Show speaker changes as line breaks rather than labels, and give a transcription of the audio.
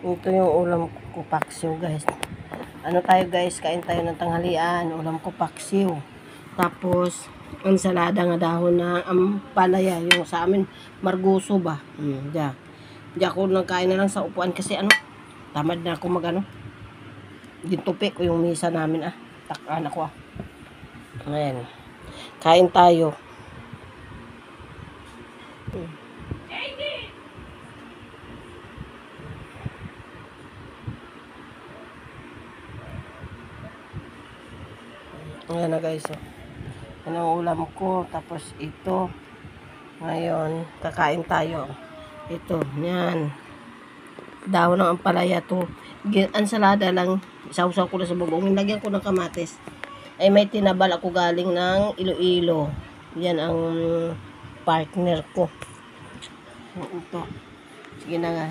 Ito yung ulam ko, paksiw guys. Ano tayo guys, kain tayo ng tanghalian. Ulam ko paksiw. Tapos, ensalada nga dahon na palaya. Yung sa amin, marguso ba? Di ako nagkain na lang sa upuan kasi tamad na ako mag Gintupi ko yung misa namin Takaan ako Ayan. Kain tayo. Ayan na guys. Yan ang ulam ko. Tapos ito. Ngayon, kakain tayo. Ito, yan. Dahon ng ampalaya to. Ensalada lang. Sausaw ko na sa bubong. Lagyan ko ng kamatis. Ay may tinabal ako galing ng Iloilo. Yan ang partner ko. Ito. Sige na nga.